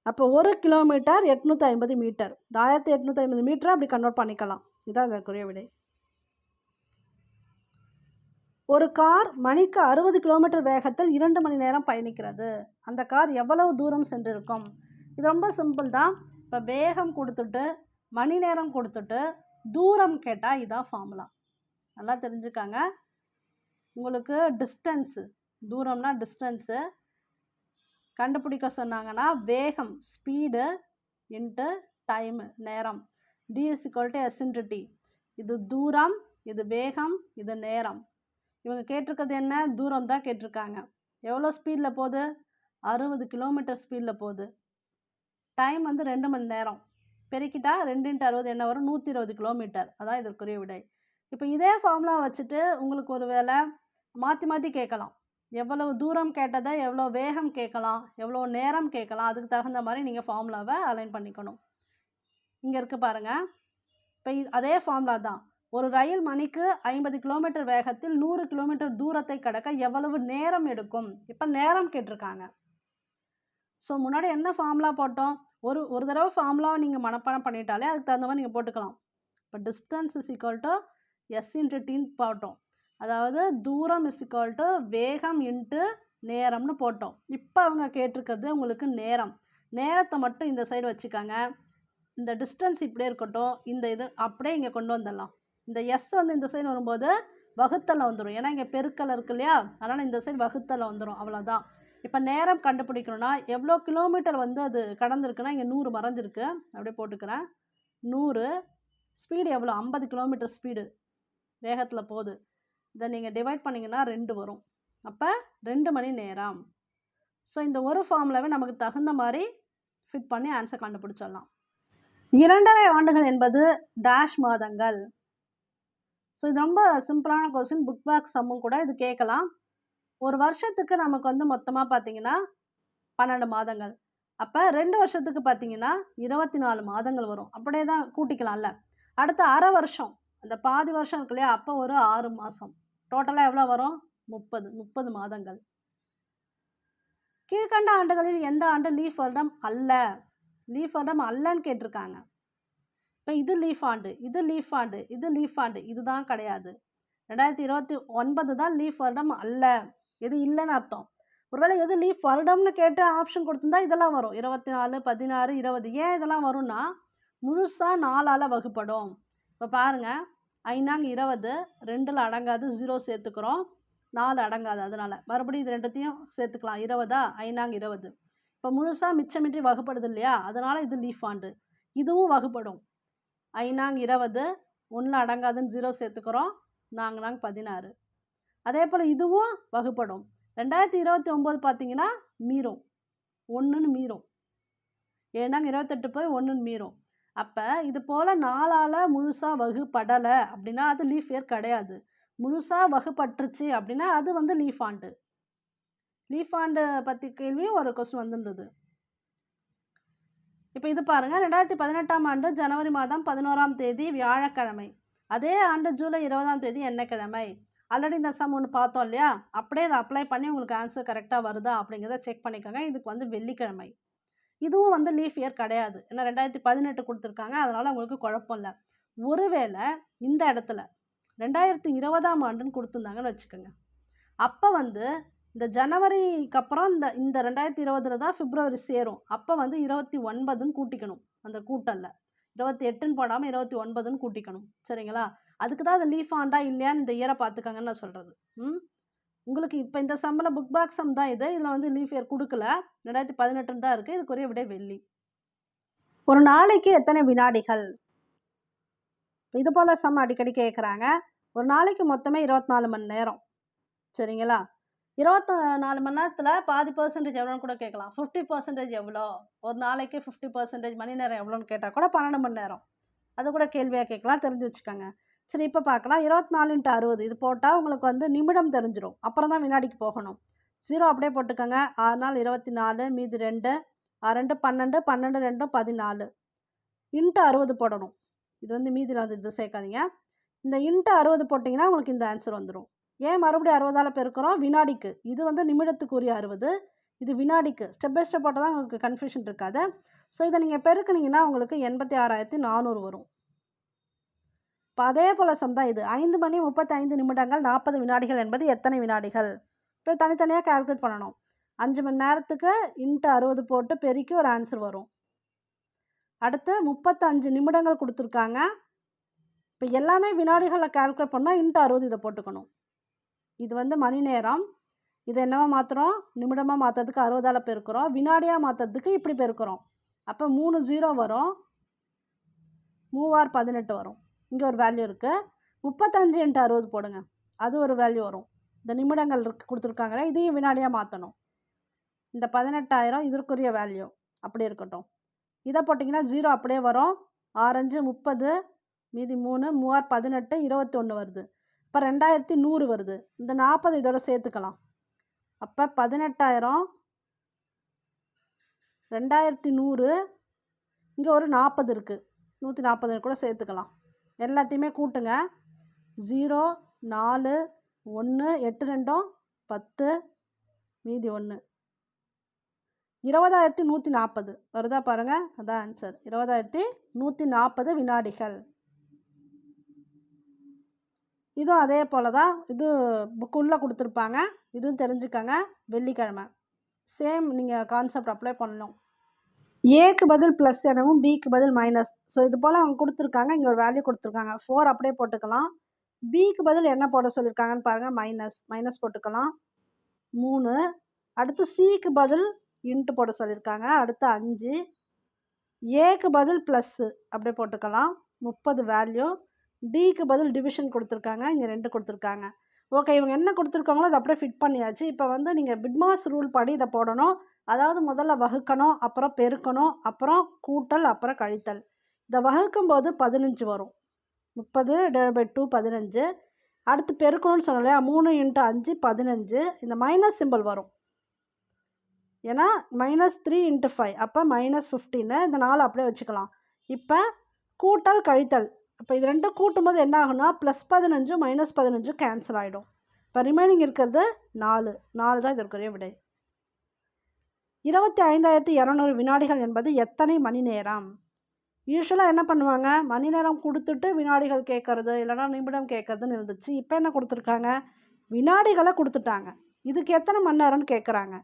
அப்போ 1 கிலோமீட்டர் 850 மீட்டர். இந்த 1850 மீட்டரை அப்படி கன்வெர்ட் பண்ணிக்கலாம். இதுதான் இதற்குரிய விடை. ஒரு கார் மணிக்கு 60 கிலோமீட்டர் வேகத்தில் 2 மணி நேரம் பயணிக்கிறது. அந்த கார் எவ்வளவு தூரம் சென்றிருக்கும்? இது ரொம்ப சிம்பிள் தான். இப்போ வேகம் கொடுத்துட்டு மணி நேரம் கொடுத்துட்டு தூரம் கேட்டால் இதான் ஃபார்முலா. நல்லா தெரிஞ்சுக்காங்க. உங்களுக்கு டிஸ்டன்ஸு, தூரம்னா டிஸ்டன்ஸு கண்டுபிடிக்க சொன்னாங்கன்னா வேகம் ஸ்பீடு இன்ட்டு டைமு நேரம். d = s/t. இது தூரம், இது வேகம், இது நேரம். இவங்க கேட்டிருக்கிறது என்ன? தூரம் தான் கேட்டிருக்காங்க. எவ்வளோ ஸ்பீடில் போகுது? 60 கிலோமீட்டர் ஸ்பீடில் போகுது. டைம் வந்து 2 மணி நேரம். பெருக்கிட்டா 2 × 60 என்ன வரும்? 120 கிலோமீட்டர். அதான் இதற்குரிய விடை. இப்போ இதே ஃபார்முலா வச்சுட்டு உங்களுக்கு ஒரு வேளை மாற்றி மாற்றி கேட்கலாம். எவ்வளவு தூரம் கேட்டதை எவ்வளோ வேகம் கேட்கலாம், எவ்வளோ நேரம் கேட்கலாம். அதுக்கு தகுந்த மாதிரி நீங்கள் ஃபார்முலாவை அலைன் பண்ணிக்கணும். இங்கே இருக்குது பாருங்கள். இப்போ அதே ஃபார்முலா தான். ஒரு ரயில் மணிக்கு 50 கிலோமீட்டர் வேகத்தில் 100 கிலோமீட்டர் தூரத்தை கடக்க எவ்வளவு நேரம் எடுக்கும்? இப்போ நேரம் கேட்டிருக்காங்க. ஸோ முன்னாடி என்ன ஃபார்முலா போட்டோம்? ஒரு தடவை ஃபார்முலாவை நீங்கள் மனப்பாடம் பண்ணிட்டாலே அதுக்கு தகுந்த மாதிரி நீங்கள் போட்டுக்கலாம். இப்போ டிஸ்டன்ஸ் = s/t போட்டோம். அதாவது தூரம் = வேகம் இன்ட்டு நேரம்னு போட்டோம். இப்போ அவங்க கேட்டிருக்கிறது உங்களுக்கு நேரம். நேரத்தை மட்டும் இந்த சைடு வச்சுக்காங்க. இந்த டிஸ்டன்ஸ் இப்படியே இருக்கட்டும். இந்த இது அப்படியே இங்கே கொண்டு வந்துடலாம். இந்த எஸ் வந்து இந்த சைடு வரும்போது வகுத்தலில் வந்துடும். ஏன்னா இங்கே பெருக்கல் இருக்கு இல்லையா, அதனால் இந்த சைடு வகுத்தலில் வந்துடும். அவ்வளோதான். இப்போ நேரம் கண்டுபிடிக்கணும்னா எவ்வளோ கிலோமீட்டர் வந்து அது கடந்திருக்குன்னா இங்கே 100 மறைஞ்சிருக்கு. அப்படியே போட்டுக்கிறேன். 100. ஸ்பீடு எவ்வளோ? 50 கிலோமீட்டர் ஸ்பீடு வேகத்தில் போகுது. இதை நீங்கள் டிவைட் பண்ணிங்கன்னா 2 வரும். அப்போ 2 மணி நேரம். ஸோ இந்த ஒரு ஃபார்முலாவே நமக்கு தகுந்த மாதிரி ஃபிட் பண்ணி ஆன்சர் கண்டுபிடிச்சிடலாம். 2½ ஆண்டுகள் என்பது டேஷ் மாதங்கள். ஸோ இது ரொம்ப சிம்பிளான கொஸ்டின். புக் பேக் சம்மும் கூட இது கேட்கலாம். ஒரு வருஷத்துக்கு நமக்கு வந்து மொத்தமாக பார்த்தீங்கன்னா 12 மாதங்கள். அப்போ 2 வருஷத்துக்கு பார்த்தீங்கன்னா 24 மாதங்கள் வரும். அப்படியே தான் கூட்டிக்கலாம்ல. அடுத்த அரை வருஷம், அந்த பாதி வருஷம் இருக்கு இல்லையா, அப்போ ஒரு 6 மாதம். டோட்டலாக எவ்வளோ வரும்? 30 மாதங்கள். கீழ்கண்ட ஆண்டுகளில் எந்த ஆண்டு லீஃப் வருடம் அல்ல? லீஃப் வருடம் அல்லன்னு கேட்டிருக்காங்க. இப்போ இது லீஃப் ஆண்டு, இது லீஃப் ஆண்டு, இது லீஃப் ஆண்டு, இதுதான் கிடையாது. 2029 தான் லீஃப் வருடம் அல்ல. எது இல்லைன்னு அர்த்தம். ஒருவேளை எது லீஃப் வருடம்னு கேட்டு ஆப்ஷன் கொடுத்துருந்தா இதெல்லாம் வரும். 24, 16, 20. ஏன் இதெல்லாம் வரும்னா முழுசாக 4ஆல் வகுப்படும். இப்போ பாருங்கள், 5×20 2ல் அடங்காது, 0 சேர்த்துக்கிறோம், 4 அடங்காது, அதனால் மறுபடியும் இது ரெண்டுத்தையும் சேர்த்துக்கலாம். 20 5×20. இப்போ முழுசாக மிச்சமின்றி வகுப்படுது இல்லையா, அதனால் இது லீஃப் ஆண்டு. இதுவும் வகுப்படும். 5×20 1 அடங்காதுன்னு 0 சேர்த்துக்கிறோம், 4×4 16. அதே போல் இதுவும் வகுப்படும். 2029 பார்த்தீங்கன்னா மீறும், 1ன்னு மீறும். 7×28 போய் 1ன்னு மீறும். அப்போ இது போல் 4ஆல் முழுசாக வகுப்படலை அப்படின்னா அது லீஃப் இயர் கிடையாது. முழுசாக வகுப்பட்டுருச்சு அப்படின்னா அது வந்து லீஃப் ஆண்டு. லீஃப் ஆண்டு பற்றி கேள்வியும் ஒரு கொஸ்டின் வந்திருந்தது. இப்போ இது பாருங்கள், 2018ஆம் ஆண்டு ஜனவரி மாதம் 11ஆம் தேதி வியாழக்கிழமை. அதே ஆண்டு ஜூலை 20ஆம் தேதி என்ன கிழமை? ஆல்ரெடி இந்த சம் ஒன்று பார்த்தோம் இல்லையா, அப்படியே அதை அப்ளை பண்ணி உங்களுக்கு ஆன்சர் கரெக்டாக வருதா அப்படிங்கிறத செக் பண்ணிக்கோங்க. இதுக்கு வந்து வெள்ளிக்கிழமை. இதுவும் வந்து லீஃப் இயர் கிடையாது. ஏன்னா 2018 கொடுத்துருக்காங்க, அதனால் உங்களுக்கு குழப்பம் இல்லை. ஒருவேளை இந்த இடத்துல 2020ஆம் ஆண்டுன்னு கொடுத்துருந்தாங்கன்னு வச்சுக்கோங்க. அப்போ வந்து இந்த ஜனவரிக்கு அப்புறம் இந்த 2020 தான் பிப்ரவரி சேரும். அப்போ வந்து 29ன்னு கூட்டிக்கணும். அந்த கூட்டலில் 28ன்னு போடாமல் 29ன்னு கூட்டிக்கணும். சரிங்களா? அதுக்கு தான் அது லீஃப் ஆண்டா இல்லையான்னு இந்த இயரை பார்த்துக்கங்கன்னு நான் சொல்கிறது. உங்களுக்கு இப்போ இந்த சம்மில் புக் பேக் சம் தான் இது. இதில் வந்து லீஃப் இயர் கொடுக்கல, 2018 தான் இருக்குது. இதுக்குரிய விடை வெள்ளி. ஒரு நாளைக்கு எத்தனை வினாடிகள்? இது போல் சம் அடிக்கடி கேட்குறாங்க. ஒரு நாளைக்கு மொத்தமே 24 மணி நேரம். சரிங்களா? 24 மணி நேரத்தில் பாதி பர்சன்டேஜ் எவ்வளோன்னு கூட கேட்கலாம். 50% எவ்வளோ? ஒரு நாளைக்கு 50% மணி நேரம் எவ்வளோன்னு கேட்டால் கூட 12 மணி நேரம். அது கூட கேள்வியாக கேட்கலாம், தெரிஞ்சு வச்சுக்கோங்க. சரி, இப்போ பார்க்கலாம். 24×60 இது போட்டால் உங்களுக்கு வந்து நிமிடம் தெரிஞ்சிடும். அப்புறம் தான் வினாடிக்கு போகணும். 0 அப்படியே போட்டுக்கோங்க. 6 நாள் 24, மீதி 2, 2 12, 12 2 14. இன்ட்டு 60 போடணும். இது வந்து மீதியில் வந்து இது சேர்க்காதீங்க. இந்த இன்ட்டு 60 போட்டிங்கன்னா உங்களுக்கு இந்த ஆன்சர் வந்துடும். ஏன் மறுபடியும் 60ஆல் பெருக்கிறோம்? வினாடிக்கு. இது வந்து நிமிடத்துக்குரிய 60, இது வினாடிக்கு. ஸ்டெப் பை ஸ்டெப் போட்டால் தான் உங்களுக்கு கன்ஃபியூஷன் இருக்காது. ஸோ இதை நீங்கள் பெருக்குனீங்கன்னா உங்களுக்கு 86,400 வரும். இப்போ அதே போல் சம் தான் இது. 5 மணி 35 நிமிடங்கள் 40 வினாடிகள் என்பது எத்தனை வினாடிகள்? இப்போ தனித்தனியாக கால்குலேட் பண்ணணும். 5 மணி நேரத்துக்கு இன்ட்டு 60 போட்டு பெருக்கி ஒரு ஆன்சர் வரும். அடுத்து 35 நிமிடங்கள் கொடுத்துருக்காங்க. இப்போ எல்லாமே வினாடிகளில் கால்குலேட் பண்ணால் இன்ட்டு 60 இதை போட்டுக்கணும். இது வந்து மணி நேரம். இதை என்னவா மாற்றுறோம்? நிமிடமாக மாற்றுறதுக்கு 60ஆல் பெருக்கிறோம். வினாடியாக மாற்றுறதுக்கு இப்படி பெருக்கிறோம். அப்போ 3 0 வரும், 3 18 வரும். இங்கே ஒரு வேல்யூ இருக்குது. 35 × 60 போடுங்க, அது ஒரு வேல்யூ வரும். இந்த நிமிடங்கள் கொடுத்துருக்காங்களே, இதையும் வினாடியாக மாற்றணும். இந்த 18,000 இதற்குரிய வேல்யூ அப்படி இருக்கட்டும். இதை போட்டிங்கன்னா 0 அப்படியே வரும். 6 5 30, மீதி 3, 3 18, 21 வருது. இப்போ 2100 வருது. இந்த 40 இதோட சேர்த்துக்கலாம். அப்போ 18,000 2100, இங்கே ஒரு 40 இருக்குது, 140 கூட சேர்த்துக்கலாம். எல்லாத்தையுமே கூட்டுங்க. 0 4 1 8 2 10, மீதி 1, 20,140 வருதா பாருங்கள். அதான் ஆன்சர். 20,140 வினாடிகள். இதுவும் அதே போல் தான். இது புக்குள்ளே கொடுத்துருப்பாங்க. இதுவும் தெரிஞ்சுக்கங்க. வெள்ளிக்கிழமை சேம் நீங்கள் கான்செப்ட் அப்ளை பண்ணணும். ஏக்கு பதில் ப்ளஸ் எனவும் பிக்கு பதில் மைனஸ். ஸோ இது போல் அவங்க கொடுத்துருக்காங்க. இங்கே ஒரு வேல்யூ கொடுத்துருக்காங்க. 4 அப்படியே போட்டுக்கலாம். பிக்கு பதில் என்ன போட சொல்லியிருக்காங்கன்னு பாருங்கள். மைனஸ் போட்டுக்கலாம். 3. அடுத்து சிக்கு பதில் இன்ட்டு போட சொல்லியிருக்காங்க. அடுத்து 5. ஏக்கு பதில் ப்ளஸ்ஸு அப்படியே போட்டுக்கலாம். 30 வேல்யூ. டிக்கு பதில் டிவிஷன் கொடுத்துருக்காங்க. இங்கே 2 கொடுத்துருக்காங்க. ஓகே, இவங்க என்ன கொடுத்துருக்காங்களோ அதை அப்படியே ஃபிட் பண்ணியாச்சு. இப்போ வந்து நீங்கள் பிட்மாஸ் ரூல் படி இதை போடணும். அதாவது முதல்ல வகுக்கணும், அப்புறம் பெருக்கணும், அப்புறம் கூட்டல், அப்புறம் கழித்தல். இதை வகுக்கும்போது 15 வரும். 30/2 15. அடுத்து பெருக்கணும்னு சொன்னோம் இல்லையா, 3 × 5 15. இந்த மைனஸ் சிம்பிள் வரும். ஏன்னா -3 × 5, அப்போ -15. இந்த 4 அப்படியே வச்சுக்கலாம். இப்போ கூட்டல் கழித்தல். இப்போ இது ரெண்டும் கூட்டும்போது என்ன ஆகுனா +15 -15 கேன்சல் ஆகிடும். இப்போ ரிமைனிங் இருக்கிறது 4 தான் இதற்குரிய விடை. 25,200 வினாடிகள் என்பது எத்தனை மணி நேரம்? யூஸ்வலாக என்ன பண்ணுவாங்க, மணி நேரம் கொடுத்துட்டு வினாடிகள் கேட்கறது, இல்லைனா நிமிடம் கேட்கறதுன்னு இருந்துச்சு. இப்போ என்ன கொடுத்துருக்காங்க, வினாடிகளை கொடுத்துட்டாங்க. இதுக்கு எத்தனை மணி நேரம்னு கேட்குறாங்க.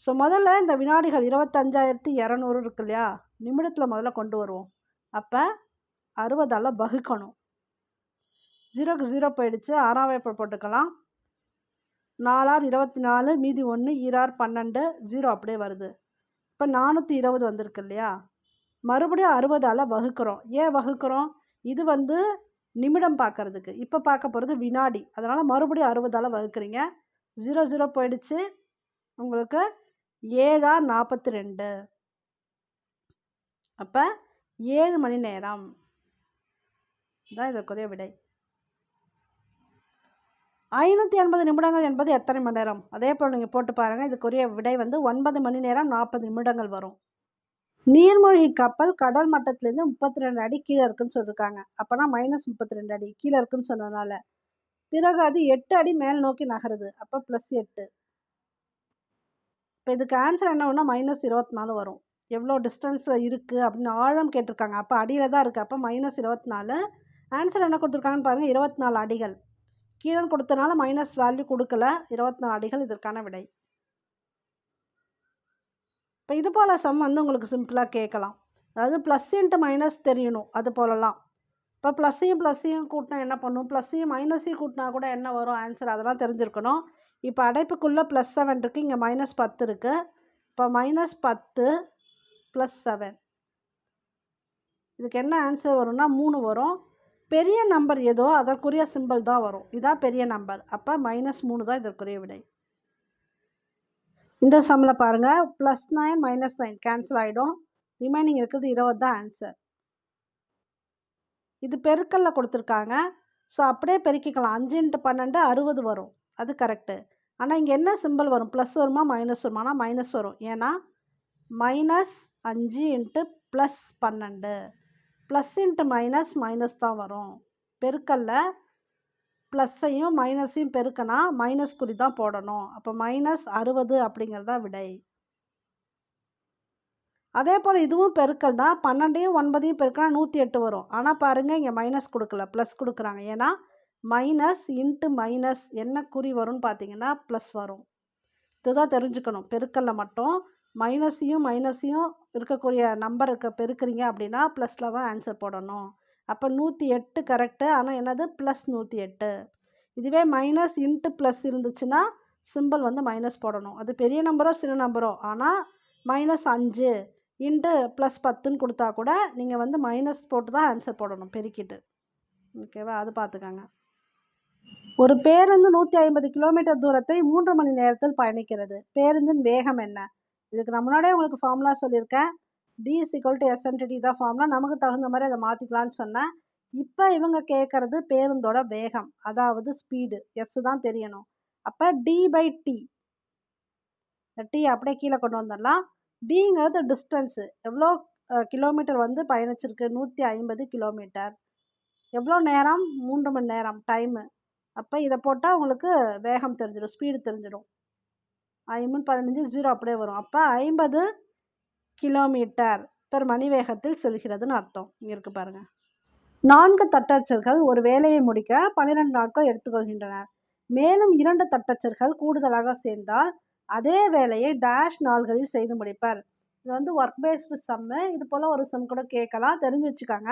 ஸோ முதல்ல இந்த வினாடிகள் 25,200 இருக்கு இல்லையா, நிமிடத்தில் முதல்ல கொண்டு வருவோம். அப்போ 60ஆல் வகுக்கணும். 0க்கு 0 போயிடுச்சு, 6ஆம் வாய்ப்பாடு போட்டுக்கலாம். 4 24, மீதி 1, 2 12, 0 அப்படியே வருது. இப்போ 420 வந்திருக்கு இல்லையா, மறுபடியும் 60ஆல் வகுக்கிறோம். ஏன் வகுக்கிறோம், இது வந்து நிமிடம் பார்க்கறதுக்கு, இப்போ பார்க்க போகிறது வினாடி, அதனால் மறுபடியும் 60ஆல் வகுக்கிறீங்க. 0 0 போயிடுச்சு, உங்களுக்கு 7 42. அப்போ 7 மணி நேரம் தான் இதற்குரிய விடை. 580 நிமிடங்கள் என்பது எத்தனை மணி நேரம்? அதே போல் நீங்கள் போட்டு பாருங்கள். இதுக்குரிய விடை வந்து 9 மணி நேரம் 40 நிமிடங்கள் வரும். நீர்மூழ்கி கப்பல் கடல் மட்டத்திலேருந்து 32 அடி கீழே இருக்குன்னு சொல்லியிருக்காங்க. அப்போனா -32 அடி கீழே இருக்குன்னு சொன்னதுனால, பிறகு அது 8 அடி மேல் நோக்கி நகருது. அப்போ +8. இப்போ இதுக்கு ஆன்சர் என்ன ஒன்றா -24 வரும். எவ்வளோ டிஸ்டன்ஸில் இருக்குது அப்படின்னு ஆழம் கேட்டிருக்காங்க. அப்போ அடியில் தான் இருக்குது. அப்போ -24. ஆன்சர் என்ன கொடுத்துருக்காங்கன்னு பாருங்கள், 24 அடிகள். கீழே கொடுத்தனால மைனஸ் வேல்யூ கொடுக்கல. 24 அடிகள் இதற்கான விடை. இப்போ இது போல் சம் வந்து உங்களுக்கு சிம்பிளாக கேட்கலாம். அதாவது ப்ளஸ் இன்ட்டு மைனஸ் தெரியணும், அது போலலாம். இப்போ ப்ளஸ்ஸையும் கூட்டினா என்ன பண்ணும், ப்ளஸ்ஸையும் மைனஸையும் கூட்டினா கூட என்ன வரும் ஆன்சர், அதெல்லாம் தெரிஞ்சிருக்கணும். இப்போ அடைப்புக்குள்ளே +7 இருக்குது, இங்கே -10 இருக்குது. இப்போ -10 + 7, இதுக்கு என்ன ஆன்சர் வரும்னா 3 வரும். பெரிய நம்பர் ஏதோ அதற்குரிய சிம்பிள் தான் வரும். இதான் பெரிய நம்பர். அப்போ -3 தான் இதற்குரிய விடை. இந்த சம்மில் பாருங்கள், +9 -9 கேன்சல் ஆகிடும். ரிமைனிங் இருக்குது 20 தான் ஆன்சர். இது பெருக்கல்ல கொடுத்துருக்காங்க. ஸோ அப்படியே பெருக்கிக்கலாம். 5 × 12 60 வரும், அது கரெக்டு. ஆனால் இங்கே என்ன சிம்பிள் வரும், ப்ளஸ் வருமா மைனஸ் வருமா? ஆனால் மைனஸ் வரும். ஏன்னா -5 × +12, ப்ளஸ் இன்ட்டு மைனஸ் தான் வரும். பெருக்கல்ல ப்ளஸ்ஸையும் மைனஸையும் பெருக்கினா மைனஸ் குறி தான் போடணும். அப்போ -60 அப்படிங்கிறதா விடை. அதே போல் இதுவும் பெருக்கல் தான். 12ஐயும் 9ஐயும் பெருக்கினா 108 வரும். ஆனால் பாருங்கள், இங்கே மைனஸ் கொடுக்கல, ப்ளஸ் கொடுக்குறாங்க. ஏன்னா மைனஸ் இன்ட்டு மைனஸ் என்ன குறி வரும்னு பார்த்தீங்கன்னா ப்ளஸ் வரும். இதுதான் தெரிஞ்சுக்கணும். பெருக்கல்ல மட்டும் மைனஸையும் இருக்கக்கூடிய நம்பருக்கு பெருக்கிறீங்க அப்படின்னா ப்ளஸில் தான் ஆன்சர் போடணும். அப்போ 108 கரெக்டு. ஆனால் என்னது, +108. இதுவே மைனஸ் இன்ட்டு ப்ளஸ் இருந்துச்சுன்னா சிம்பிள் வந்து மைனஸ் போடணும். அது பெரிய நம்பரோ சின்ன நம்பரோ. ஆனால் -5 இன்ட்டு +10ன்னு கொடுத்தா கூட நீங்கள் வந்து மைனஸ் போட்டு தான் ஆன்சர் போடணும், பெருக்கிட்டு. ஓகேவா, அது பார்த்துக்கங்க. ஒரு பேருந்து 150 கிலோமீட்டர் தூரத்தை 3 மணி நேரத்தில் பயணிக்கிறது. பேருந்தின் வேகம் என்ன? இதுக்கு நான் முன்னாடியே உங்களுக்கு ஃபார்முலா சொல்லியிருக்கேன். D = S/T தான் ஃபார்முலா. நமக்கு தகுந்த மாதிரி அதை மாற்றிக்கலான்னு சொன்னேன். இப்போ இவங்க கேட்குறது பேருந்தோட வேகம், அதாவது ஸ்பீடு. எஸ் தான் தெரியணும். அப்போ D/T, T அப்படியே கீழே கொண்டு வந்துடலாம். டிங்கிறது டிஸ்டன்ஸு, எவ்வளோ கிலோமீட்டர் வந்து பயணிச்சிருக்கு, 150 கிலோமீட்டர். எவ்வளோ நேரம், 3 மணி நேரம் டைமு. அப்போ இதை போட்டால் உங்களுக்கு வேகம் தெரிஞ்சிடும், ஸ்பீடு தெரிஞ்சிடும். 15 0 அப்படியே வரும். அப்போ 50 கிலோமீட்டர் பெர் மணி வேகத்தில் செல்கிறதுன்னு அர்த்தம். இங்கே இருக்குது பாருங்கள். 4 தட்டச்சர்கள் ஒரு வேலையை முடிக்க 12 நாட்கள் எடுத்துக்கொள்கின்றனர். மேலும் 2 தட்டச்சர்கள் கூடுதலாக சேர்ந்தால் அதே வேலையை டேஷ் நாள்களில் செய்து முடிப்பர். இது வந்து ஒர்க் பேஸ்டு சம்மு. இது போல் ஒரு சம் கூட கேட்கலாம், தெரிஞ்சு வச்சுக்காங்க.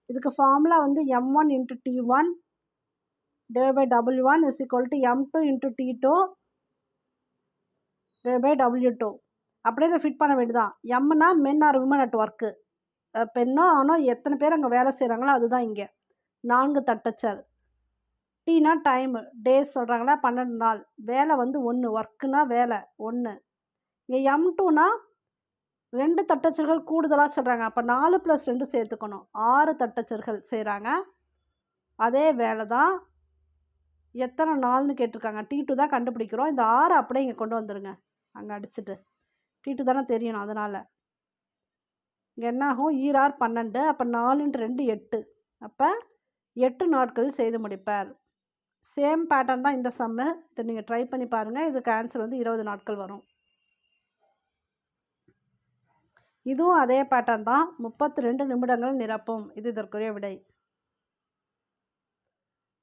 இதுக்கு ஃபார்முலா வந்து M1 × T1 / W1 = M2 × T2 / W2. அப்படியே இதை ஃபிட் பண்ண வேண்டியதான். எம்னா men or women at work, பெண்ணோ ஆனோ எத்தனை பேர் அங்கே வேலை செய்கிறாங்களோ அதுதான் இங்கே 4 தட்டச்சல். டீனா டைமு, டேஸ் சொல்கிறாங்களா, 12 நாள். வேலை வந்து 1, ஒர்க்குனா வேலை 1. இங்கே M2னா 2 தட்டச்சர்கள் கூடுதலாக சொல்கிறாங்க. அப்போ 4 + 2 சேர்த்துக்கணும், 6 தட்டச்சர்கள் செய்கிறாங்க. அதே வேலை தான். எத்தனை நாள்னு கேட்டிருக்காங்க. T2 தான் கண்டுபிடிக்கிறோம். இந்த 6 அப்படியே இங்கே கொண்டு வந்துடுங்க, அங்கே அடிச்சுட்டு. T2 தானே தெரியணும், அதனால். இங்கே என்ன ஆகும், 12. அப்போ 4 × 2 8. அப்போ 8 நாட்களில் செய்து முடிப்பார். சேம் பேட்டர்ன் தான் இந்த சம்மு. இதை நீங்கள் ட்ரை பண்ணி பாருங்கள். இதுக்கு ஆன்சர் வந்து 20 நாட்கள் வரும். இதுவும் அதே பேட்டர்ன் தான். 32 நிமிடங்கள் நிரப்பும். இது இதற்குரிய விடை.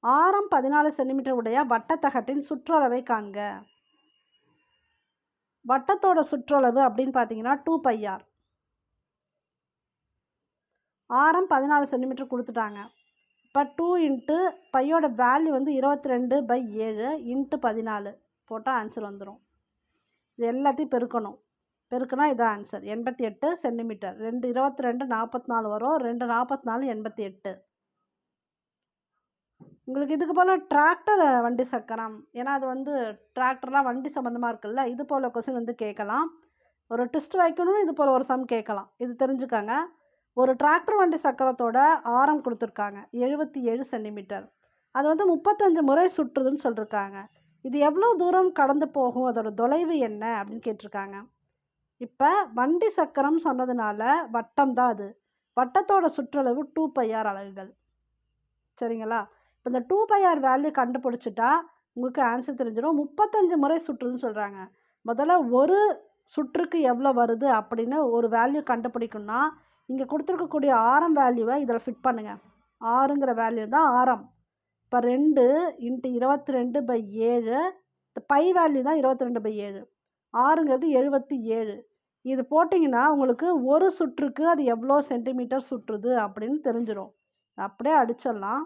ஆரம் 14 சென்டிமீட்டர் உடைய வட்டத்தகட்டின் சுற்றளவை காண்க. வட்டத்தோட சுற்றளவு அப்படின்னு பார்த்தீங்கன்னா 2πr. ஆரம் 14 சென்டிமீட்டர் கொடுத்துட்டாங்க. இப்போ 2 இன்ட்டு பையோட வேல்யூ வந்து 22/7 இன்ட்டு 14 போட்டால் ஆன்சர் வந்துடும். இது எல்லாத்தையும் பெருக்கணும். பெருக்குனா இதான் ஆன்சர். 88 சென்டிமீட்டர். 2 22 44 வரும். 2 44 88. உங்களுக்கு இதுக்கு போல் டிராக்டர் வண்டி சக்கரம், ஏன்னா அது வந்து டிராக்டர்லாம் வண்டி சம்மந்தமாக இருக்குல்ல, இது போல் கொஸ்டின் வந்து கேட்கலாம். ஒரு ட்விஸ்ட் வைக்கணும், இது போல் ஒரு சம் கேட்கலாம். இது தெரிஞ்சுக்காங்க. ஒரு டிராக்டர் வண்டி சக்கரத்தோட ஆரம் கொடுத்துருக்காங்க 77 சென்டிமீட்டர். அது வந்து 35 முறை சுற்றுதுன்னு சொல்லியிருக்காங்க. இது எவ்வளோ தூரம் கடந்து போகும், அதோட தொலைவு என்ன அப்படின்னு கேட்டிருக்காங்க. இப்போ வண்டி சக்கரம் சொன்னதுனால வட்டம் தான் அது. வட்டத்தோட சுற்றளவு 2πr அலகுகள். சரிங்களா? இப்போ இந்த 2πr வேல்யூ கண்டுபிடிச்சிட்டா உங்களுக்கு ஆன்சர் தெரிஞ்சிடும். 35 முறை சுற்றுதுன்னு சொல்கிறாங்க. முதல்ல ஒரு சுற்றுக்கு எவ்வளோ வருது அப்படின்னு ஒரு வேல்யூ கண்டுபிடிக்கணும்னா இங்கே கொடுத்துருக்கக்கூடிய ஆரம் வேல்யூவை இதில் ஃபிட் பண்ணுங்கள். 6ங்கிற வேல்யூ தான் ஆரம். இப்போ 2 இன்ட்டு 22/7, இந்த பை வேல்யூ தான் 22/7. 6ங்கிறது 77. இது போட்டிங்கன்னா உங்களுக்கு ஒரு சுற்றுக்கு அது எவ்வளோ சென்டிமீட்டர் சுற்றுது அப்படின்னு தெரிஞ்சிடும். அப்படியே அடிச்சிடலாம்.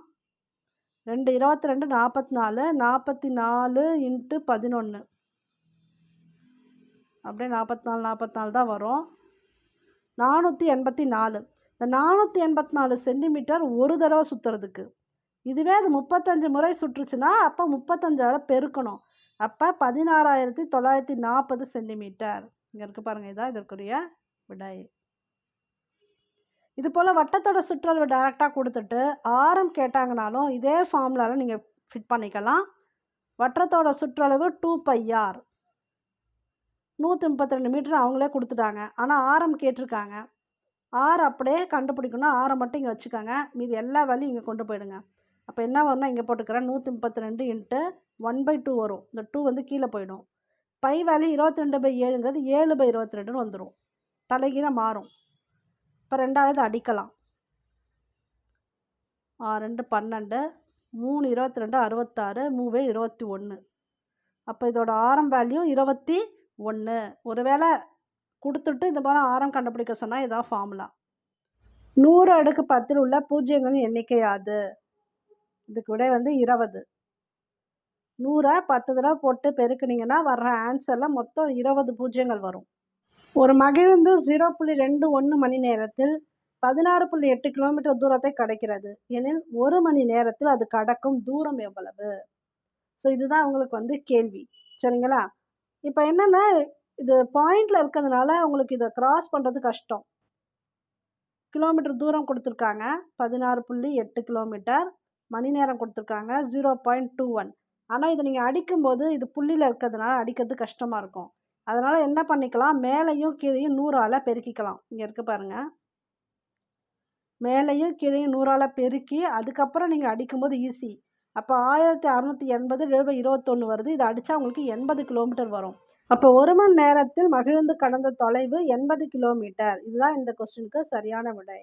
2 22 44, 44 இன்ட்டு 11, அப்படியே 44 44 தான் வரும். 484. இந்த 484 சென்டிமீட்டர் ஒரு தடவை சுற்றுறதுக்கு. இதுவே அது 35 முறை சுற்றுச்சுன்னா அப்போ 35 பெருக்கணும். அப்போ 16,940 சென்டிமீட்டர். இங்கே இருக்குது பாருங்கள். இதான் இதற்குரிய விடை. இது போல் வட்டத்தோட சுற்றளவு டைரெக்டாக கொடுத்துட்டு ஆரம் கேட்டாங்கனாலும் இதே ஃபார்முலாவில் நீங்கள் ஃபிட் பண்ணிக்கலாம். வட்டத்தோட சுற்றளவு 2πr, 132 மீட்டர் அவங்களே கொடுத்துட்டாங்க. ஆனால் ஆரம் கேட்டிருக்காங்க. ஆரம் அப்படியே கண்டுபிடிக்கணும். ஆரம் மட்டும் இங்கே வச்சுக்கோங்க. மீது எல்லா வேலையும் இங்கே கொண்டு போயிடுங்க. அப்போ என்ன வரும்னா இங்கே போட்டுக்கிறேன். 132 இன்ட்டு 1/2 வரும். இந்த 2 வந்து கீழே போயிடும். பை வேல்யூ 22/7ங்கிறது 7/22 வந்துடும். தலைகீழ மாறும். இப்போ ரெண்டாவது அடிக்கலாம். 2 12, 3 22 66, 3 21. அப்போ இதோட ஆரம் வேல்யூ 21. ஒருவேளை கொடுத்துட்டு இந்த மாதிரி ஆரம் கண்டுபிடிக்க சொன்னால் இதான் ஃபார்முலா. 100 அடுக்கு 10 உள்ள பூஜ்ஜியங்களின் எண்ணிக்கை யாது? இதுக்கு விட வந்து 20. 100 10 தடவை போட்டு பெருக்குனீங்கன்னா வர்ற ஆன்சரில் மொத்தம் 20 பூஜ்ஜியங்கள் வரும். ஒரு மகிழுந்து 0.21 மணி நேரத்தில் 16.8 கிலோமீட்டர் தூரத்தை கடக்கிறது எனில் 1 மணி நேரத்தில் அது கடக்கும் தூரம் எவ்வளவு? ஸோ இதுதான் உங்களுக்கு வந்து கேள்வி. சரிங்களா? இப்போ என்னென்னா இது பாயிண்டில் இருக்கிறதுனால உங்களுக்கு இதை கிராஸ் பண்ணுறது கஷ்டம். கிலோமீட்டர் தூரம் கொடுத்துருக்காங்க 16.8 கிலோமீட்டர். மணி நேரம் கொடுத்துருக்காங்க 0.21. ஆனால் இதை நீங்கள் அடிக்கும்போது இது புள்ளியில் இருக்கிறதுனால அடிக்கிறது கஷ்டமாக இருக்கும். அதனால் என்ன பண்ணிக்கலாம், மேலேயும் கீழேயும் 100ஆல் பெருக்கிக்கலாம். இங்கே இருக்குது பாருங்கள். மேலேயும் கீழேயும் 100ஆல் பெருக்கி அதுக்கப்புறம் நீங்கள் அடிக்கும்போது ஈஸி. அப்போ 1680 21 வருது. இதை அடித்தா உங்களுக்கு 80 கிலோமீட்டர் வரும். அப்போ 1 மணி நேரத்தில் மகிழ்ந்து கடந்த தொலைவு 80 கிலோமீட்டர். இதுதான் இந்த கொஸ்டினுக்கு சரியான விடை.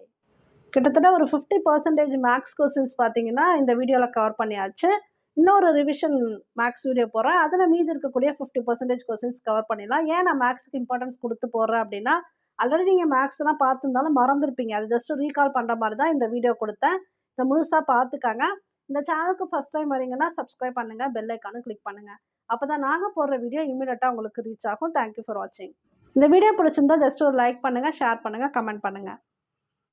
கிட்டத்தட்ட ஒரு 50% மேக்ஸ் கொஸ்டின்ஸ் பார்த்தீங்கன்னா இந்த வீடியோவில் கவர் பண்ணியாச்சு. இன்னொரு ரிவிஷன் மேக்ஸ் வீடியோ போடுறேன். அதில் மீதி இருக்கக்கூடிய 50% கொஸ்டின்ஸ் கவர் பண்ணிடலாம். ஏன் நான் மேக்ஸுக்கு இம்பார்ட்டன்ஸ் கொடுத்து போடுறேன் அப்படின்னா, ஆல்ரெடி நீங்கள் மேக்ஸ்லாம் பார்த்துருந்தாலும் மறந்துருப்பீங்க. அது ஜஸ்ட் ரீகால் பண்ணுற மாதிரி தான் இந்த வீடியோ கொடுத்தேன். இதை முழுசாக பார்த்துக்காங்க. இந்த சேனலுக்கு ஃபஸ்ட் டைம் வரீங்கன்னா சப்ஸ்கிரைப் பண்ணுங்கள், பெல் ஐக்கானும் கிளிக் பண்ணுங்கள். அப்போ தான் நாங்கள் போடுற வீடியோ இமீடியட்டாக உங்களுக்கு ரீச் ஆகும். தேங்க்யூ ஃபார் வாட்சிங். இந்த வீடியோ பிடிச்சிருந்தா ஜஸ்ட் ஒரு லைக் பண்ணுங்கள், ஷேர் பண்ணுங்கள், கமெண்ட் பண்ணுங்கள்.